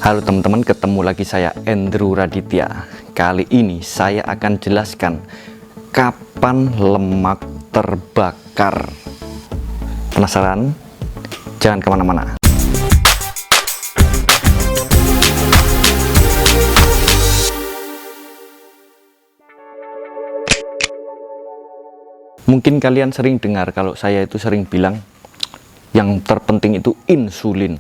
Halo teman-teman, ketemu lagi saya Andrew Raditya. Kali ini saya akan jelaskan kapan lemak terbakar. Penasaran? Jangan kemana-mana. Mungkin kalian sering dengar kalau saya itu sering bilang yang terpenting itu insulin.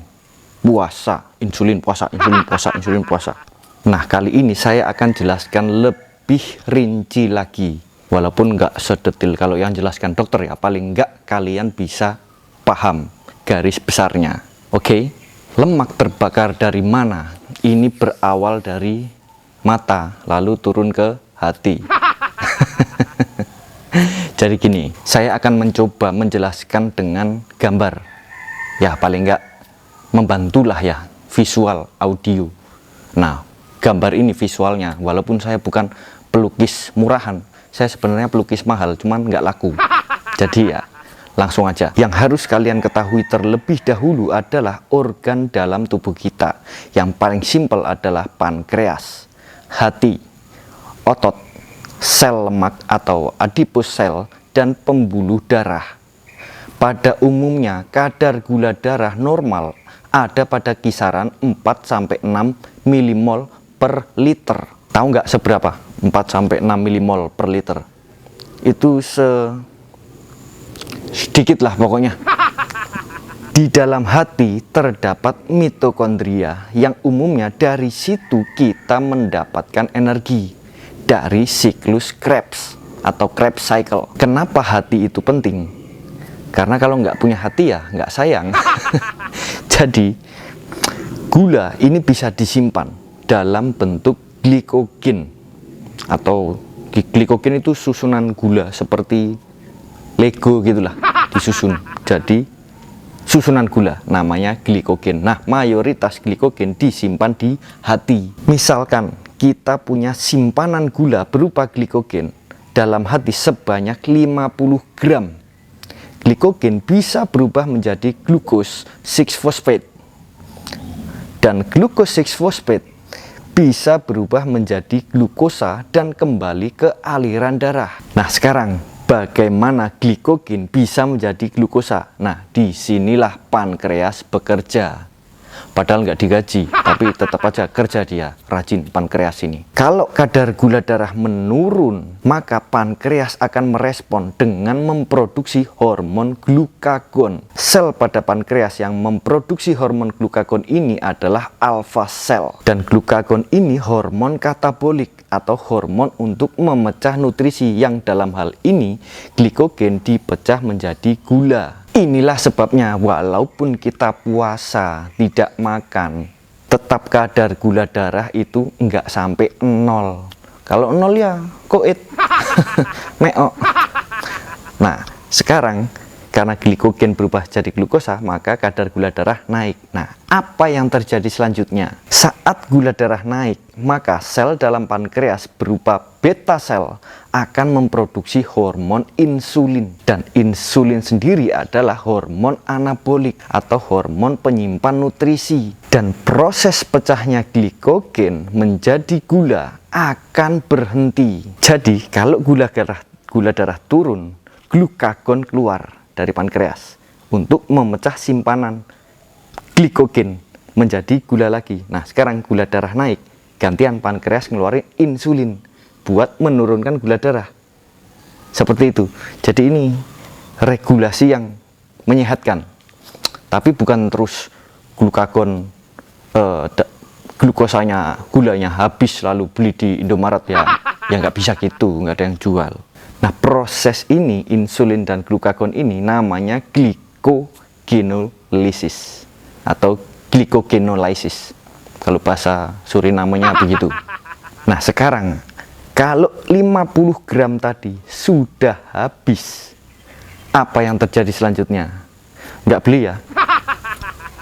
Puasa, insulin puasa, insulin puasa, insulin puasa. Nah, kali ini saya akan jelaskan lebih rinci lagi. Walaupun nggak sedetil kalau yang jelaskan dokter ya, paling nggak kalian bisa paham garis besarnya. Oke? Lemak terbakar dari mana? Ini berawal dari mata, lalu turun ke hati. Jadi gini, saya akan mencoba menjelaskan dengan gambar. Ya, paling nggak membantulah ya, visual, audio. Nah, gambar ini visualnya, walaupun saya bukan pelukis murahan, saya sebenarnya pelukis mahal, cuman nggak laku. Jadi ya, langsung aja. Yang harus kalian ketahui terlebih dahulu adalah organ dalam tubuh kita. Yang paling simpel adalah pankreas, hati, otot, sel lemak atau adipose cell, dan pembuluh darah. Pada umumnya, kadar gula darah normal ada pada kisaran 4-6 milimol per liter. Tahu nggak seberapa? 4-6 milimol per liter. Itu sedikit lah pokoknya. Di dalam hati terdapat mitokondria yang umumnya dari situ kita mendapatkan energi dari siklus Krebs atau Krebs cycle. Kenapa hati itu penting? Karena kalau nggak punya hati ya nggak sayang. Jadi gula ini bisa disimpan dalam bentuk glikogen, atau glikogen itu susunan gula seperti Lego gitulah, disusun jadi susunan gula, namanya glikogen. Nah, mayoritas glikogen disimpan di hati. Misalkan kita punya simpanan gula berupa glikogen dalam hati sebanyak 50 gram. Glikogen bisa berubah menjadi glukos 6-fosfat, dan glukos 6-fosfat bisa berubah menjadi glukosa dan kembali ke aliran darah. Nah, sekarang bagaimana glikogen bisa menjadi glukosa? Nah, disinilah pankreas bekerja. Padahal nggak digaji, tapi tetap aja kerja dia, rajin pankreas ini. Kalau kadar gula darah menurun, maka pankreas akan merespon dengan memproduksi hormon glukagon. Sel pada pankreas yang memproduksi hormon glukagon ini adalah alpha cell. Dan glukagon ini hormon katabolik atau hormon untuk memecah nutrisi, yang dalam hal ini glikogen dipecah menjadi gula. Inilah sebabnya walaupun kita puasa, tidak makan, tetap kadar gula darah itu nggak sampai 0. Kalau 0 ya koit. Meok. Nah, sekarang karena glikogen berubah jadi glukosa, maka kadar gula darah naik. Nah, apa yang terjadi selanjutnya? Saat gula darah naik, maka sel dalam pankreas berupa beta sel akan memproduksi hormon insulin. Dan insulin sendiri adalah hormon anabolik atau hormon penyimpan nutrisi. Dan proses pecahnya glikogen menjadi gula akan berhenti. Jadi, kalau gula darah turun, glukagon keluar dari pankreas untuk memecah simpanan glikogen menjadi gula lagi. Nah, sekarang gula darah naik, gantian pankreas ngeluarin insulin buat menurunkan gula darah. Seperti itu. Jadi ini regulasi yang menyehatkan. Tapi bukan terus glukagon glukosanya, gulanya habis lalu beli di Indomaret ya. Ya nggak bisa gitu, nggak ada yang jual. Nah, proses ini, insulin dan glukagon ini namanya glikogenolysis atau glikogenolysis. Kalau bahasa Surinamenya begitu. Nah, sekarang kalau 50 gram tadi sudah habis, apa yang terjadi selanjutnya? Nggak beli ya.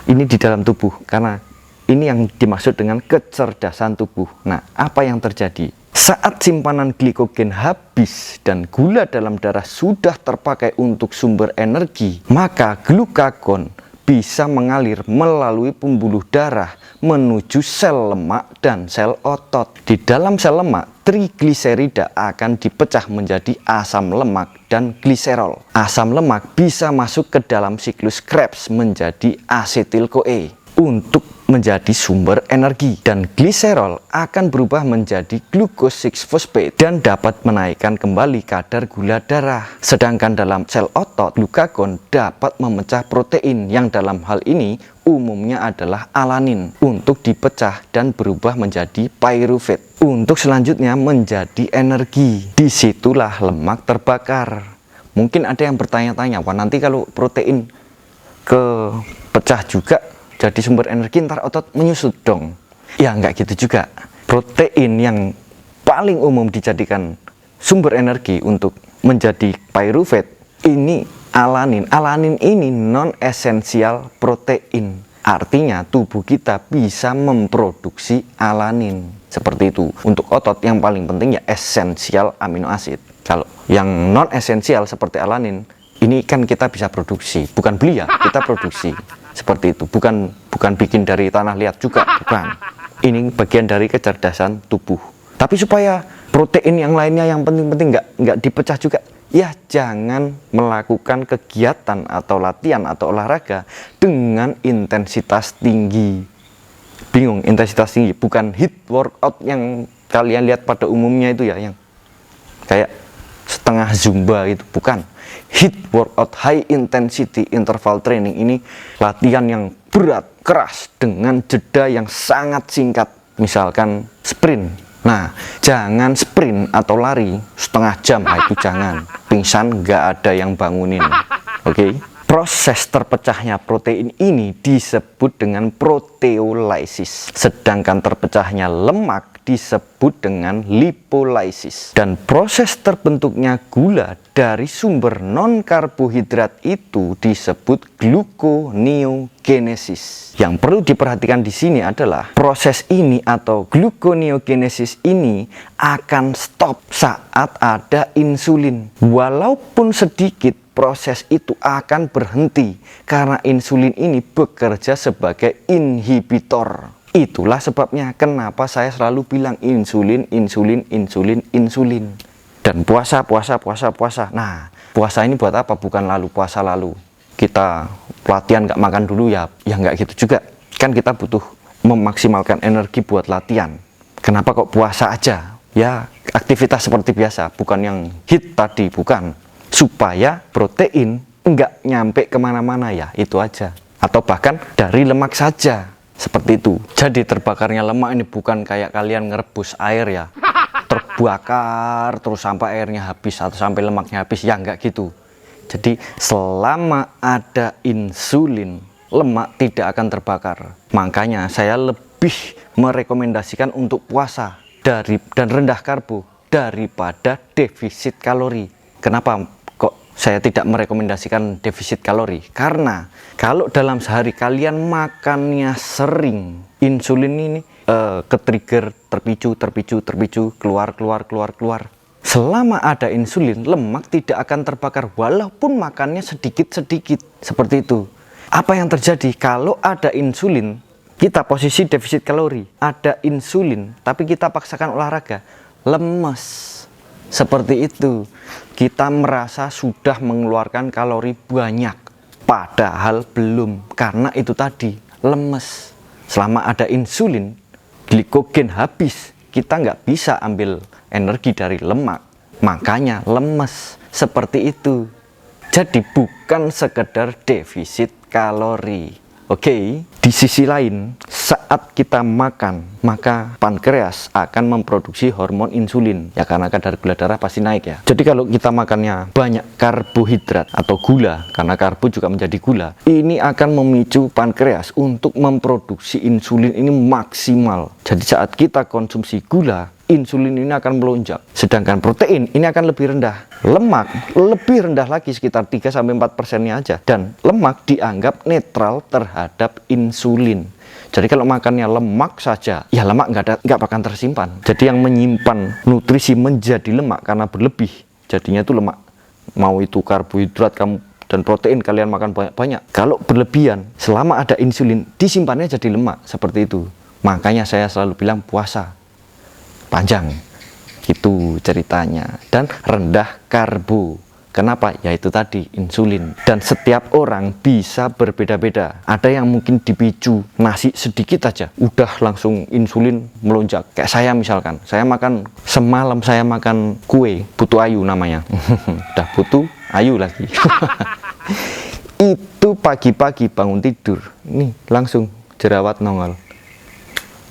Ini di dalam tubuh, karena ini yang dimaksud dengan kecerdasan tubuh. Nah, apa yang terjadi? Saat simpanan glikogen habis dan gula dalam darah sudah terpakai untuk sumber energi, maka glukagon bisa mengalir melalui pembuluh darah menuju sel lemak dan sel otot. Di dalam sel lemak, trigliserida akan dipecah menjadi asam lemak dan gliserol. Asam lemak bisa masuk ke dalam siklus Krebs menjadi asetil-CoA untuk menjadi sumber energi, dan gliserol akan berubah menjadi glucose 6-phosphate dan dapat menaikkan kembali kadar gula darah. Sedangkan dalam sel otot, glukagon dapat memecah protein yang dalam hal ini umumnya adalah alanin untuk dipecah dan berubah menjadi pyruvate untuk selanjutnya menjadi energi. Disitulah lemak terbakar. Mungkin ada yang bertanya-tanya, wah nanti kalau protein kepecah juga jadi sumber energi, ntar otot menyusut dong. Ya nggak gitu juga. Protein yang paling umum dijadikan sumber energi untuk menjadi pyruvate ini alanin. Alanin ini non-esensial protein. Artinya tubuh kita bisa memproduksi alanin. Seperti itu. Untuk otot yang paling penting ya esensial amino acid. Kalau yang non-esensial seperti alanin, ini kan kita bisa produksi. Bukan beli ya, kita produksi. Seperti itu, bukan bikin dari tanah liat juga, bukan. Ini bagian dari kecerdasan tubuh. Tapi supaya protein yang lainnya yang penting-penting nggak dipecah juga, ya jangan melakukan kegiatan atau latihan atau olahraga dengan intensitas tinggi. Bingung, intensitas tinggi, bukan hit workout yang kalian lihat pada umumnya itu ya, yang kayak setengah zumba itu, bukan. Hit workout, high intensity interval training, ini latihan yang berat, keras dengan jeda yang sangat singkat. Misalkan sprint. Nah, jangan sprint atau lari setengah jam, nah, itu jangan. Pingsan nggak ada yang bangunin. Oke? Proses terpecahnya protein ini disebut dengan proteolysis. Sedangkan terpecahnya lemak disebut dengan lipolysis. Dan proses terbentuknya gula dari sumber non-karbohidrat itu disebut gluconeogenesis. Yang perlu diperhatikan di sini adalah proses ini atau gluconeogenesis ini akan stop saat ada insulin. Walaupun sedikit, proses itu akan berhenti karena insulin ini bekerja sebagai inhibitor. Itulah sebabnya kenapa saya selalu bilang insulin. Dan puasa. Nah, puasa ini buat apa? Bukan lalu puasa lalu kita latihan nggak makan dulu ya nggak gitu juga. Kan kita butuh memaksimalkan energi buat latihan. Kenapa kok puasa aja? Ya aktivitas seperti biasa, bukan yang hit tadi, bukan. Supaya protein nggak nyampe kemana-mana, ya itu aja. Atau bahkan dari lemak saja, seperti itu. Jadi terbakarnya lemak ini bukan kayak kalian ngerebus air ya, terbakar terus sampai airnya habis atau sampai lemaknya habis, ya nggak gitu. Jadi selama ada insulin, lemak tidak akan terbakar. Makanya saya lebih merekomendasikan untuk puasa dan rendah karbo daripada defisit kalori. Kenapa saya tidak merekomendasikan defisit kalori? Karena kalau dalam sehari kalian makannya sering, insulin ini ke-trigger, terpicu, keluar. Selama ada insulin, lemak tidak akan terbakar walaupun makannya sedikit-sedikit. Seperti itu. Apa yang terjadi kalau ada insulin, kita posisi defisit kalori, ada insulin, tapi kita paksakan olahraga, lemes. Seperti itu, kita merasa sudah mengeluarkan kalori banyak, padahal belum, karena itu tadi, lemes. Selama ada insulin, glikogen habis, kita nggak bisa ambil energi dari lemak, makanya lemes. Seperti itu. Jadi bukan sekedar defisit kalori. Oke, di sisi lain, saat kita makan, maka pankreas akan memproduksi hormon insulin. Ya karena kadar gula darah pasti naik ya. Jadi kalau kita makannya banyak karbohidrat atau gula, karena karbo juga menjadi gula, ini akan memicu pankreas untuk memproduksi insulin ini maksimal. Jadi saat kita konsumsi gula, insulin ini akan melonjak. Sedangkan protein ini akan lebih rendah. Lemak lebih rendah lagi, sekitar 3-4%-nya aja. Dan lemak dianggap netral terhadap insulin. Jadi kalau makannya lemak saja, ya lemak nggak akan tersimpan. Jadi yang menyimpan nutrisi menjadi lemak karena berlebih, jadinya itu lemak. Mau itu karbohidrat kamu dan protein kalian makan banyak-banyak. Kalau berlebihan, selama ada insulin, disimpannya jadi lemak, seperti itu. Makanya saya selalu bilang puasa panjang, itu ceritanya. Dan rendah karbo. Kenapa? Yaitu tadi insulin. Dan setiap orang bisa berbeda-beda. Ada yang mungkin dipicu nasi sedikit aja udah langsung insulin melonjak. Kayak saya misalkan, saya makan semalam, saya makan kue putu ayu namanya. Udah putu ayu lagi. Itu pagi-pagi bangun tidur, nih langsung jerawat nongol.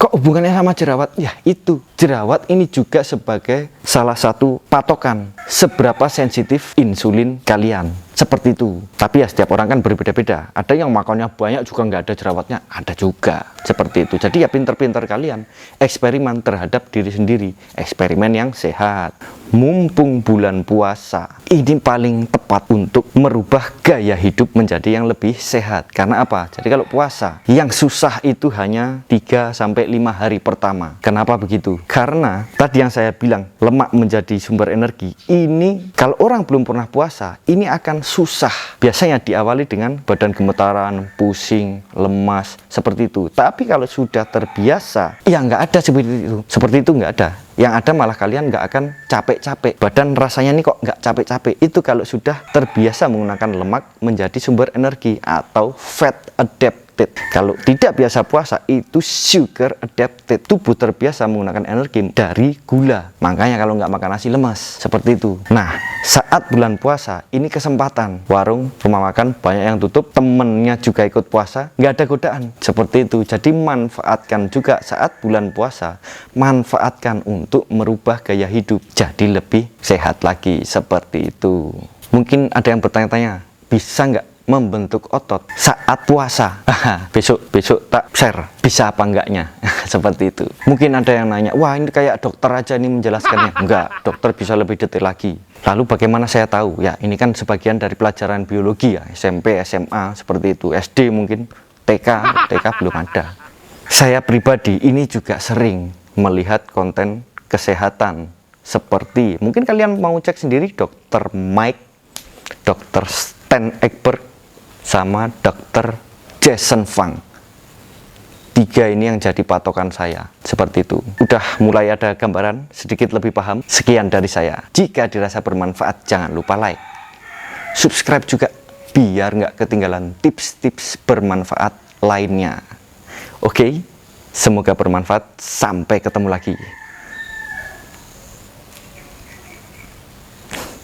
Kok hubungannya sama jerawat? Ya itu, jerawat ini juga sebagai salah satu patokan seberapa sensitif insulin kalian. Seperti itu. Tapi ya setiap orang kan berbeda-beda. Ada yang makannya banyak juga nggak ada jerawatnya, ada juga. Seperti itu. Jadi ya pinter-pinter kalian eksperimen terhadap diri sendiri. Eksperimen yang sehat. Mumpung bulan puasa, ini paling tepat untuk merubah gaya hidup menjadi yang lebih sehat. Karena apa? Jadi kalau puasa, yang susah itu hanya 3-5 hari pertama. Kenapa begitu? Karena tadi yang saya bilang, lemak menjadi sumber energi. Ini kalau orang belum pernah puasa, ini akan susah. Biasanya diawali dengan badan gemetaran, pusing, lemas, seperti itu. Tapi kalau sudah terbiasa, ya nggak ada seperti itu. Seperti itu nggak ada. Yang ada malah kalian nggak akan capek-capek. Badan rasanya nih kok nggak capek-capek. Itu kalau sudah terbiasa menggunakan lemak menjadi sumber energi atau fat adapted. Kalau tidak biasa puasa, itu sugar adapted. Tubuh terbiasa menggunakan energi dari gula. Makanya kalau nggak makan nasi lemas. Seperti itu. Nah, saat bulan puasa, ini kesempatan. Warung, rumah makan, banyak yang tutup. Temennya juga ikut puasa. Nggak ada godaan. Seperti itu. Jadi manfaatkan juga saat bulan puasa. Manfaatkan untuk merubah gaya hidup. Jadi lebih sehat lagi. Seperti itu. Mungkin ada yang bertanya-tanya, bisa nggak membentuk otot saat puasa? Besok tak share bisa apa enggaknya. Seperti itu. Mungkin ada yang nanya, wah ini kayak dokter aja ini menjelaskannya. Enggak, dokter bisa lebih detail lagi. Lalu bagaimana saya tahu? Ya ini kan sebagian dari pelajaran biologi ya, SMP, SMA, seperti itu. SD mungkin, TK belum ada. Saya pribadi ini juga sering melihat konten kesehatan seperti, mungkin kalian mau cek sendiri, dokter Mike, dokter Stan Egbert, sama dokter Jason Fung. 3 ini yang jadi patokan saya. Seperti itu. Udah mulai ada gambaran, sedikit lebih paham. Sekian dari saya. Jika dirasa bermanfaat, jangan lupa like, subscribe juga, biar nggak ketinggalan tips-tips bermanfaat lainnya. Oke, semoga bermanfaat. Sampai ketemu lagi.